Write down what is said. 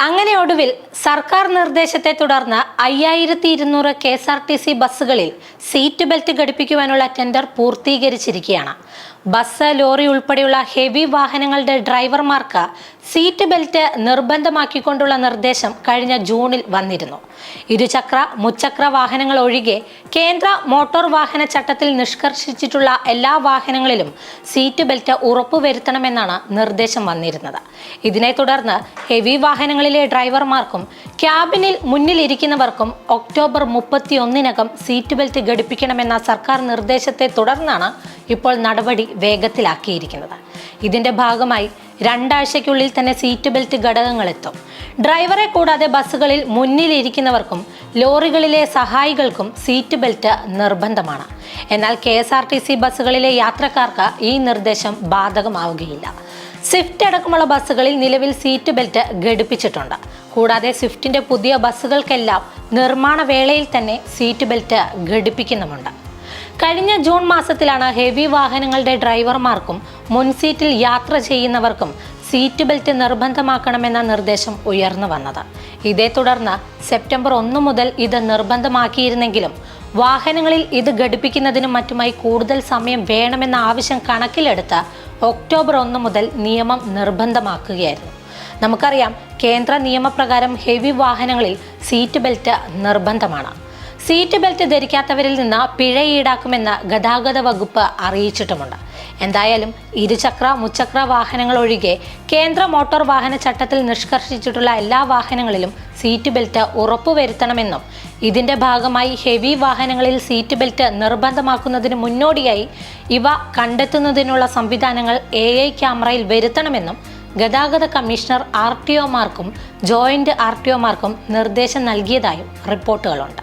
അങ്ങനെ ഒടുവിൽ സർക്കാർ നിർദ്ദേശത്തെ തുടർന്ന് 5200 KSRTC ബസ്സുകളിൽ സീറ്റ് ബെൽറ്റ് ഘടിപ്പിക്കുവാനുള്ള ടെൻഡർ പൂർത്തീകരിച്ചിരിക്കുകയാണ്. ബസ്, ലോറി ഉൾപ്പെടെയുള്ള ഹെവി വാഹനങ്ങളുടെ ഡ്രൈവർമാർക്ക് സീറ്റ് ബെൽറ്റ് നിർബന്ധമാക്കിക്കൊണ്ടുള്ള നിർദ്ദേശം കഴിഞ്ഞ ജൂണിൽ വന്നിരുന്നു. ഇരുചക്ര, മുച്ചക്ര വാഹനങ്ങൾ ഒഴികെ കേന്ദ്ര മോട്ടോർ വാഹന ചട്ടത്തിൽ നിഷ്കർഷിച്ചിട്ടുള്ള എല്ലാ വാഹനങ്ങളിലും സീറ്റ് ബെൽറ്റ് ഉറപ്പുവരുത്തണമെന്നാണ് നിർദ്ദേശം വന്നിരുന്നത്. ഇതിനെ തുടർന്ന് ഹെവി വാഹനങ്ങളിലെ ഡ്രൈവർമാർക്കും ക്യാബിനിൽ മുന്നിലിരിക്കുന്നവർക്കും ഒക്ടോബർ 31-നകം സീറ്റ് ബെൽറ്റ് ഘടിപ്പിക്കണമെന്ന സർക്കാർ നിർദ്ദേശത്തെ തുടർന്നാണ് ഇപ്പോൾ നടപടി വേഗത്തിലാക്കിയിരിക്കുന്നത്. ഇതിന്റെ ഭാഗമായി 2 ആഴ്ചയ്ക്കുള്ളിൽ തന്നെ സീറ്റ് ബെൽറ്റ് ഘടകങ്ങൾ എത്തും. ഡ്രൈവറെ കൂടാതെ ബസ്സുകളിൽ മുന്നിലിരിക്കുന്നവർക്കും ലോറികളിലെ സഹായികൾക്കും സീറ്റ് ബെൽറ്റ് നിർബന്ധമാണ്. എന്നാൽ KSRTC ബസ്സുകളിലെ യാത്രക്കാർക്ക് ഈ നിർദ്ദേശം ബാധകമാവുകയില്ല. സ്വിഫ്റ്റ് അടക്കമുള്ള ബസ്സുകളിൽ നിലവിൽ സീറ്റ് ബെൽറ്റ് ഘടിപ്പിച്ചിട്ടുണ്ട്. കൂടാതെ സ്വിഫ്റ്റിന്റെ പുതിയ ബസ്സുകൾക്കെല്ലാം നിർമ്മാണ വേളയിൽ തന്നെ സീറ്റ് ബെൽറ്റ് ഘടിപ്പിക്കുന്നുമുണ്ട്. കഴിഞ്ഞ ജൂൺ മാസത്തിലാണ് ഹെവി വാഹനങ്ങളുടെ ഡ്രൈവർമാർക്കും മുൻസീറ്റിൽ യാത്ര ചെയ്യുന്നവർക്കും സീറ്റ് ബെൽറ്റ് നിർബന്ധമാക്കണമെന്ന നിർദ്ദേശം ഉയർന്നു വന്നത്. ഇതേ തുടർന്ന് സെപ്റ്റംബർ 1 മുതൽ ഇത് നിർബന്ധമാക്കിയിരുന്നെങ്കിലും വാഹനങ്ങളിൽ ഇത് ഘടിപ്പിക്കുന്നതിനും മറ്റുമായി കൂടുതൽ സമയം വേണമെന്ന ആവശ്യം കണക്കിലെടുത്ത് ഒക്ടോബർ 1 മുതൽ നിയമം നിർബന്ധമാക്കുകയായിരുന്നു. നമുക്കറിയാം, കേന്ദ്ര നിയമപ്രകാരം ഹെവി വാഹനങ്ങളിൽ സീറ്റ് ബെൽറ്റ് നിർബന്ധമാണ്. സീറ്റ് ബെൽറ്റ് ധരിക്കാത്തവരിൽ നിന്ന് പിഴ ഈടാക്കുമെന്ന് ഗതാഗത വകുപ്പ് അറിയിച്ചിട്ടുമുണ്ട്. എന്തായാലും ഇരുചക്ര, മുച്ചക്ര വാഹനങ്ങൾ ഒഴികെ കേന്ദ്ര മോട്ടോർ വാഹന ചട്ടത്തിൽ നിഷ്കർഷിച്ചിട്ടുള്ള എല്ലാ വാഹനങ്ങളിലും സീറ്റ് ബെൽറ്റ് ഉറപ്പുവരുത്തണമെന്നും ഇതിന്റെ ഭാഗമായി ഹെവി വാഹനങ്ങളിൽ സീറ്റ് ബെൽറ്റ് നിർബന്ധമാക്കുന്നതിന് മുന്നോടിയായി ഇവ കണ്ടെത്തുന്നതിനുള്ള സംവിധാനങ്ങൾ AI ക്യാമറയിൽ വരുത്തണമെന്നും ഗതാഗത കമ്മീഷണർ RTOമാർക്കും ജോയിന്റ് RTOമാർക്കും നിർദ്ദേശം നൽകിയതായും റിപ്പോർട്ടുകളുണ്ട്.